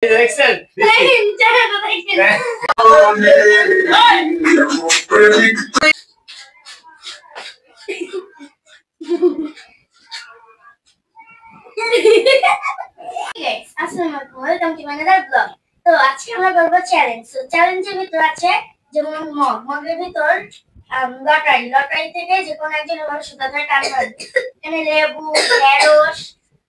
দেখছেন তো আজকে আমরা করবো চ্যালেঞ্জ। চ্যালেঞ্জের ভিতর আছে যেমন মগের ভিতর লটারি থেকে যে কোনো একজন সুতা ধরে টান মারবে। এখানে লেবু, ঢেঁড়স,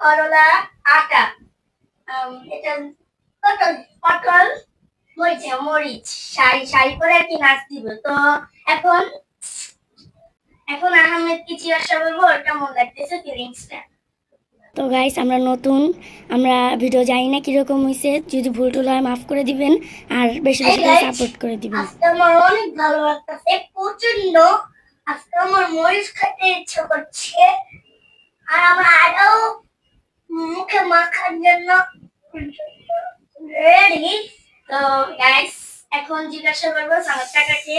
করলা, আটা, এটা পটল, মরিচ সারি সারি করে আর কি নাচ দিব। তো এখন আহমেদ কি জিজ্ঞাসা করবো, ওটা মনে রাখতেছে ফিলিংসটা। তো গাইস আমরা নতুন, আমরা ভিডিও জানি না কিরকম হয়েছে, যদি ভুল টুল হয় মাফ করে দিবেন আর বেশি বেশি করে সাপোর্ট করে দিবেন। আজকে আমার অনেক ভালো লাগতেছে, প্রচন্ড। আজকে আমার মরিচ খেতে ইচ্ছে করছে আর আমার আরো মুখে মাখার জন্য রেডি। তো গাইস এখন জিজ্ঞাসা করবো সামনের টাকাকে।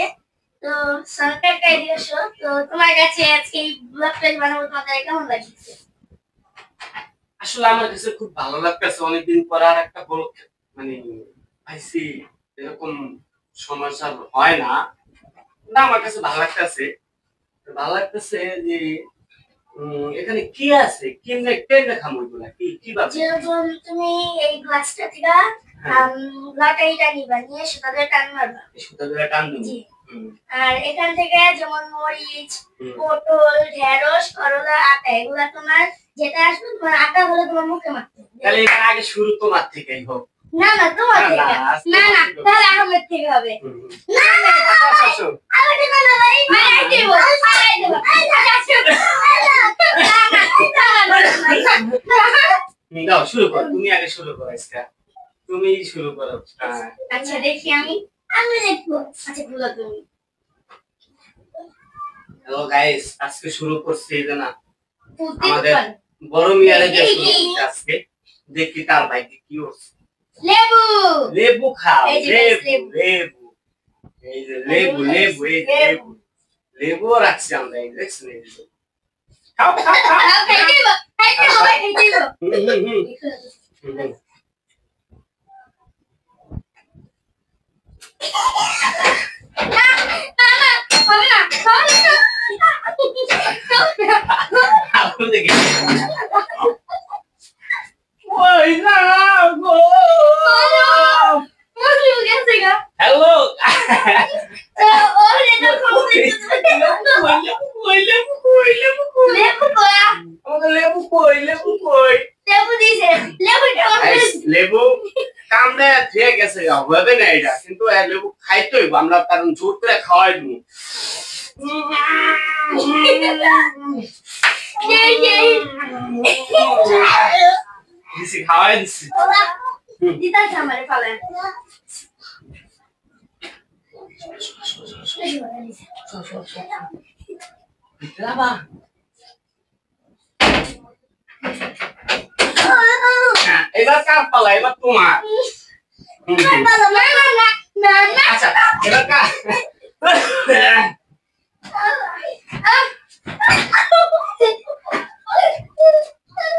তো সামনের টাকা জিজ্ঞাসা, তো তোমার কাছে আজকে এই ব্লগ পেজ বানাবো, তোমাদের কেমন লাগছে? আসলে আমার কাছে খুব ভালো লাগতেছে, অনেকদিন পর আর একটা বড় মানে পাইছি, এরকম সমস্যা হয় না। আমার কাছে ভালো লাগতেছে যে এখানে কি আছে, কেমনে খামো এগুলা, কি ভাবে? যেরকম তুমি এই গ্লাসটা থেকে লটারিটা নিবা, নিয়ে সুতাদের টান মারবা, সুতাদের টান দিবি। আর এখান থেকে যেমন মরিচ, পটল, ঢেঁড়স, করলা, আটা, এগুলা তোমার যেটা আসবে, তোমার আটা হলে তোমার মুখে মারতে হবে। তাহলে এর আগে শুরু তোমার থেকেই হোক। না তোমার থেকে না, তাহলে আহমেদ থেকে হবে। না আমার থেকে না ভাই, মারাই দেব। দাও শুরু কর, তুমি আগে শুরু করো। আজকে তুমি শুরু করো। আচ্ছা দেখি আমি দেখবো। আচ্ছা বলো তুমি। হ্যালো গাইস, আজকে শুরু করছি এই না আমাদের বড় মিয়ারে যে শুরু করছে আজকে, দেখি তার ভাইকে কি হচ্ছে। লেবু খাও, লেবু এই যে লেবু রাখছি আমরা, এই দেখছেন, এই যে খাও হ্যালো লেবু কামড়ে ঠিক আছে, হবে না এটা, কিন্তু লেবু খাইতে হইব আমরা, কারণ জোর করে খাওয়াই দিব। খাওয়াই দিচ্ছি। এবার কার পালা? এবার তোমার। আচ্ছা এবার কার?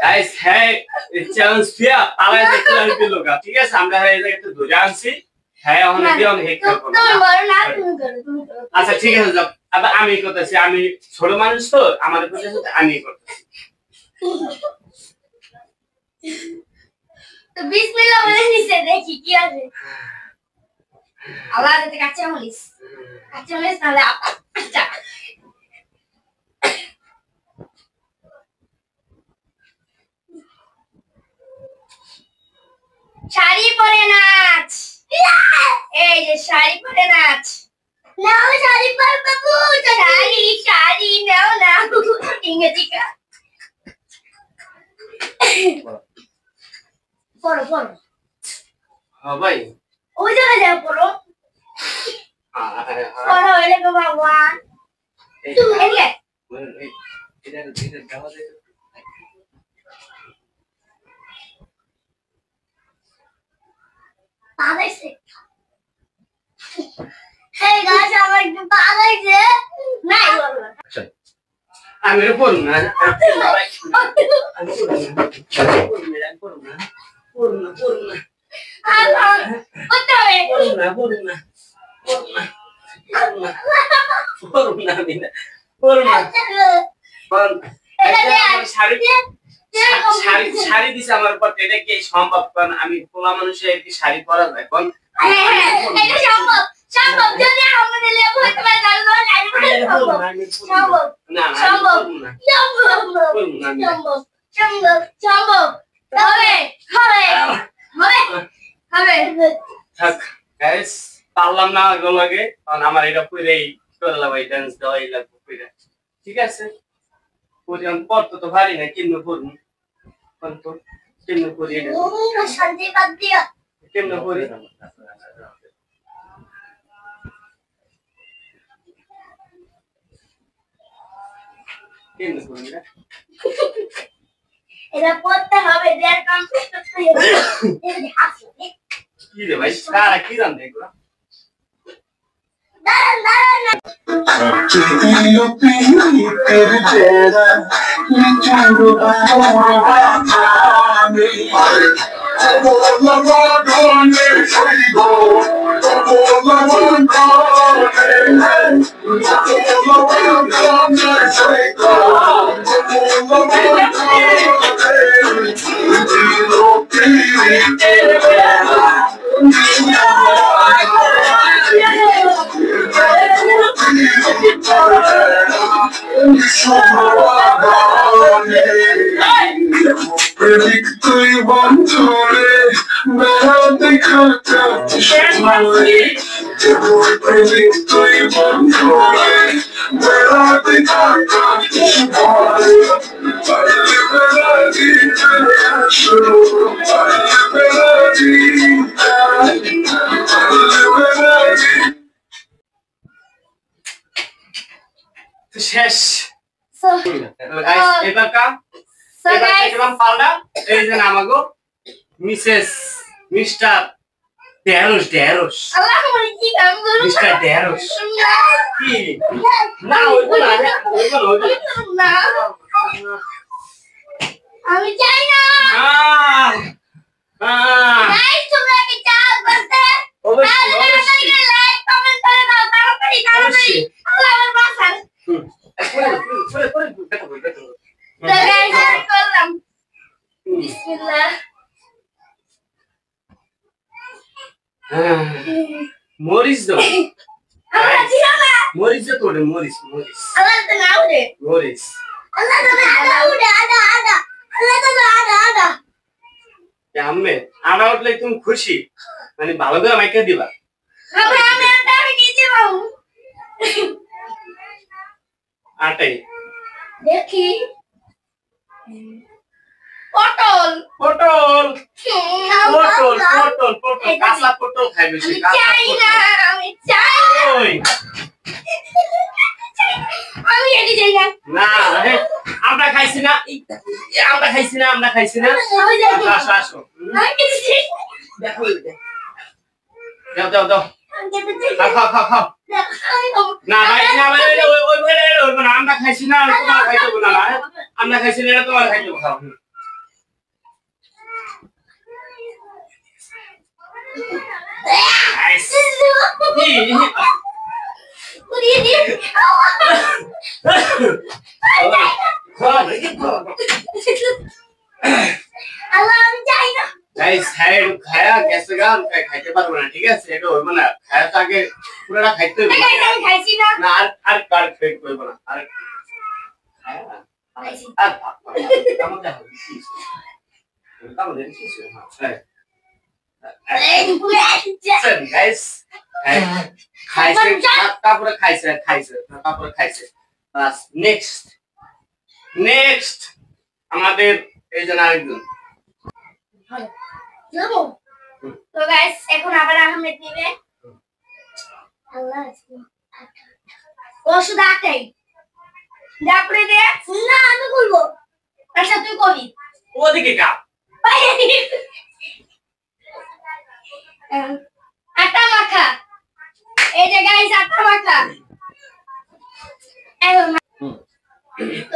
গাইস হ্যাঁ, চ্যালেঞ্জ ফিয়া পালায় দেখতে লাগবে লোকা, ঠিক আছে? আমরা এই জায়গাতে ধরে আনছি। হ্যাঁ অনেক হেক করব। আচ্ছা ঠিক আছে, যাও। আবার আমি করতেছি, আমি ছোট মানুষ তো, আমাদের কাছে আমি করতেছি। তো বিসমিল্লাহ বলে নিচে দেখি কি আছে। আল্লাহ দিতে কাঁচা মরিচ তাহলে আচ্ছা শাড়ি পরে নাচ। এই যে শাড়ি পরে নাচ। নাও শাড়ি পর বাবু, শাড়ি নাও না ইংরেজি কা পড়ো হ্যাঁ ভাই, ওই জায়গায় যাও পড়ো। পড়ো এলে বাবা 1 2 এলে এটা দাও দে। পালাইছে। হেই গাইস, আমার একটু পালাইছে। নাই বলবো। আচ্ছা আমি পড়ব না, পড়ব না। আল্লাহ করতে হবে বলুন না বলুন না বলুন না বলুন না আমি না বলুন না বলুন না। আমার শাড়ি শাড়ি শাড়ি দিছে আমার উপর, এটা কি সম্ভব? কারণ আমি পোলা মানুষের কি শাড়ি পরা যায়? কোন এটা সম্ভব সম্ভব যদি আমাদের লেবু হতে পারে তাহলে সম্ভব সম্ভব না না সম্ভব বলুন না সম্ভব বলুন না আমি সম্ভব সম্ভব সম্ভব হবে হবে হবে হবে থাক গাইস, পারলাম না লাগে, কারণ আমার এটা পুরেই করলাম, এই ডান্স দেওয়াই লাগবে পুরে। ঠিক আছে, পুরে আমি পড়তে তো পারি না, কেমনে পড়ুন কোন তো কেমনে পড়ি এটা শান্তি বাদ দিয়া কেমনে পড়ি? কেমনে পড়ি না? এটা পড়তে হবে দেয়ার কমপ্লিট করতে হবে এই হাসি কি রে ভাই, কারা কি রান দেখলো? দাঁড়ান দাঁড়ান শেষ। সো গাইস এবার কা সো এবার গাইস দেখলাম পাল্টা, এই যে আমাগো মিসেস মিস্টার ডেরোস ডেরোস আল্লাহ মনে কি কাম করব মিস্টার ডেরোস কি না ওইগুলো না ওইগুলো না আমি চাই না গাইস তোমরা কি চাও করতে অবশ্যই লাইক কমেন্ট করে দাও তাড়াতাড়ি তাড়াতাড়ি আল্লাহ আমার বাঁচান তো গাইস আমি করলাম বিসমিল্লাহ মরিস দাও, আল্লাহ দিও না মরিস তো তোরে, মরিস মরিস আল্লাহ তো না উড়ে মরিস। আল্লাহ তো না উড়ে আদা আদা আল্লাহ তো না আদা আদা আম্মে আনা উঠলে তুমি খুশি, মানে ভালো করে আমাকে দিবা। আমি নিচে পাবো আটাই দেখি পটল পটল পটল পটল পটল কাঁচা পটল খাইবে সে, কাঁচা চাই না পটল। আমি চাই ওই আমি এটি চাই না না হে, আমরা খাইছি না আমরা খাইছি না আমরা খাইছি না। আমি দেখি আসো আসো আমি কিছু চাই না। দেখো দাও দাও দাও আমি খেতে চাই খাও খাও খাও খাও। আমি খাবো। না ভাই না ভাই ওই ওই ওই না, আমরা খাইছি না, তোমার খাইতে হবে না না, আমরা খাইছি না, তোমার খাইতে হবে। খাও নাইস উড়িয়ে দিয়ে আল্লাহ আমি চাই না গাইস সাইড খায়া কেসে গান খাইতে পারবো না, ঠিক আছে? এটা হইব না, খায়া তো আগে পুরোটা খাইতে হইব আমি খাইছি না না, আর আর কার ফেক হইব না, আর খাইছি আর কাম দে হবে কি কাম দে কি হ্যাঁ গাইস খাইছে তারপরে খাইছে খাইছে তারপরে খাইছে। বাস নেক্সট নেক্সট আমাদের এই যে আরেকজন যাবো তো গাইস এখন আবার আহমেদ নেবে আল্লাহ ওষুধ আটাই ডাকরে দে না আমি বলবো আচ্ছা তুই কবি ওদিকে কা আটা মাখা এই যে গাইস আটা মাখা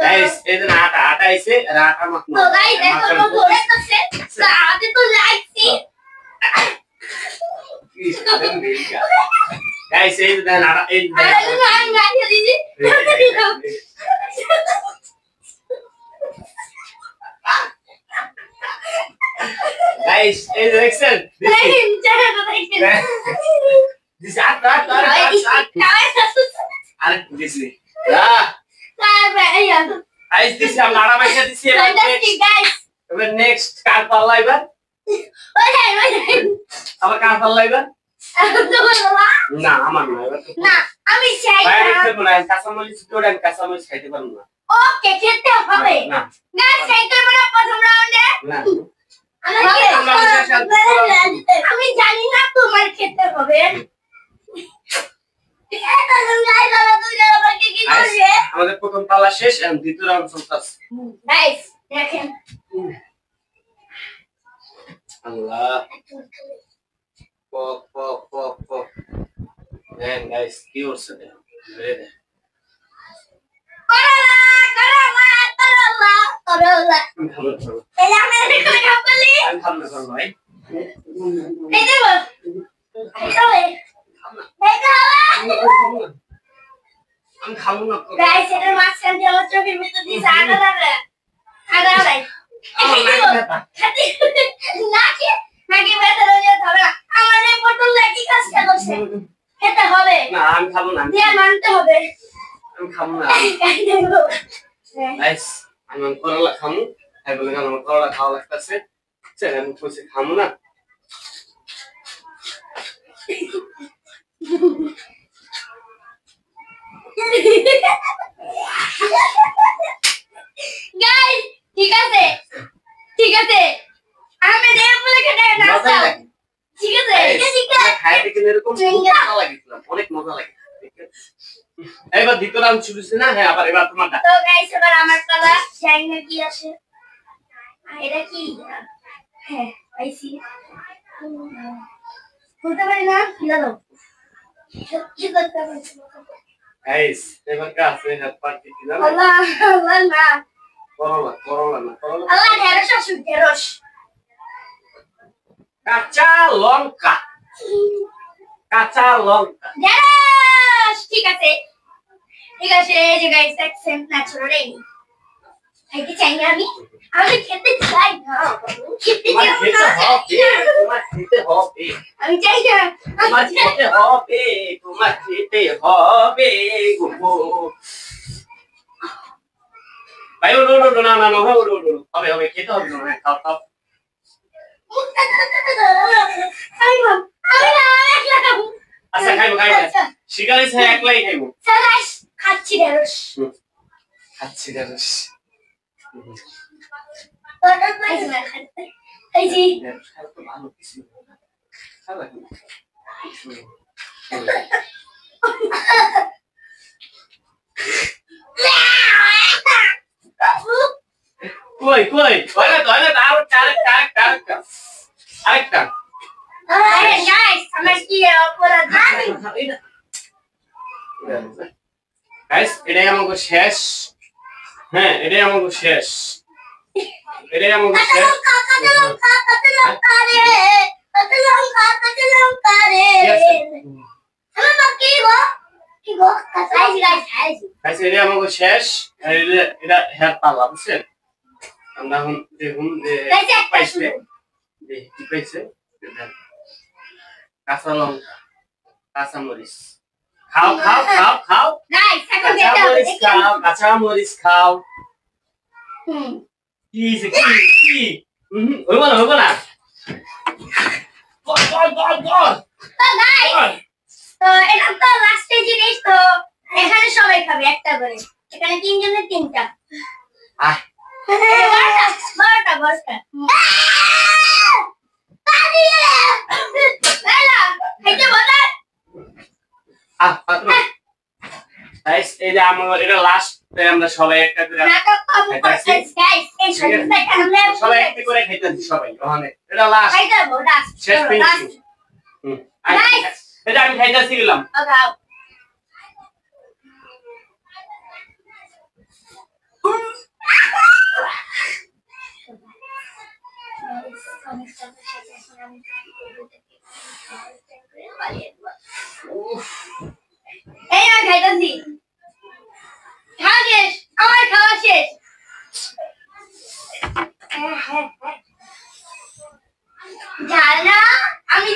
গাইস এই যে আটা আটা আইছে আর আটা মাখনো তো গাইস এখন ধরে আছে সাথে তো লাইছি কি সাদেন দেইগা গাইস এই দেন আর এই আমি মাখিয়ে দিছি গাইস এই দেখছেন দিস আর দিছি গাইস দিছি আমরা আড়া মাইখা দিছি এবার নেক্সট কার পাল্লা এবার আবার কার পাল্লা এবার না আমার না এবার না আমি চাই বাইরে খেতে না কাঁচামরিচ তোড়েন কাঁচামরিচ খাইতে পারবো না ওকে খেতে হবে না না খাইতে পারবো প্রথম রাউন্ডে না আমি জানি না তোমার খেতে হবে আমাদের প্রথম পালা শেষ এবং দ্বিতীয় রাউন্ড চলতেছে গাইস দেখেন আল্লাহ পপ পপ পপ পপ দেন গাইস কি হচ্ছে দেখেন করলা এই আমি এখানে কাম করলি আমি খাবো না ভাই এই দেব এই খাবে আমি খাবো না গাইস এটার মাঝখান দিয়ে আমার চোখের ভিতর দিয়ে আটা লাগে আটা লাগে নাকি ভেতরে যেতে হবে না আমার এই পটল লাগি কাজটা করছে খেতে হবে না আমি খাবো না দিয়ে মানতে হবে আমি খাবো না গাইস আমি করলা খামু তাই বলে আমার করলা খাওয়া লাগতেছে চল আমি কইছি খামু না গাইস ঠিক আছে আমি রে বলে খেতে না ঠিক আছে খাইতে কিনে এরকম মজা লাগিছিল অনেক মজা লাগে এবার দ্বিতীয় রাউন্ড শুরু হচ্ছে না হ্যাঁ আবার এবার তোমার তো গাইস এবার আমার পালা জানি না কি আছে এটা কি হ্যাঁ আইসি বলতে পারি না দাও কি করতে হবে গাইস এবার কা আছে হাত পাটি কি জানো আল্লাহ আল্লাহ না করলা না আল্লাহ ঢেঁড়স আসুন ঢেঁড়স কাঁচা লঙ্কা ঢেঁড়স ঠিক আছে এই যে গাইস সেম ন্যাচারাল এই খাইতে চাই না আমি খেতে চাই না তোমার খেতে হবে আমি চাই না তোমার খেতে হবে গো ভাই ওড়ো না ওড়ো হবে খেতে হবে না খাও আচ্ছা খাইবো শিকারি ছাই একলাই খাইবো খাচ্ছি ঢেঁড়স এই যে ভালো কিছু কই হয় না আরেকটা গাইস আমার কি অপরাধ জানি গাইস এটাই আমাকে শেষ হ্যাঁ এটাই আমাকে শেষ গাইস এটাই আমাকে শেষ এটা হেয়ার পালা বুঝছেন আমরা এখন দেখুন যে পাইছে কি পাইছে কাঁচা লঙ্কা কাঁচা মরিচ খাও কাঁচা মরিচ খাও কি হইব না তো এটা তো লাস্টের জিনিস তো এখানে সবাই খাবে একটা করে এখানে তিনজনের তিনটা বারোটা এই যে আমার এটা লাস্ট আমরা সবাই একটা করে সবাই একটা করে খাইতেছি সবাই ওখানে এটা লাস্ট শেষ ফিনিশিং এটা আমি খাইতেছি গেলাম এই না খাইতাছি খাওয়া শেষ আমার খাওয়া শেষ ঝাল না আমি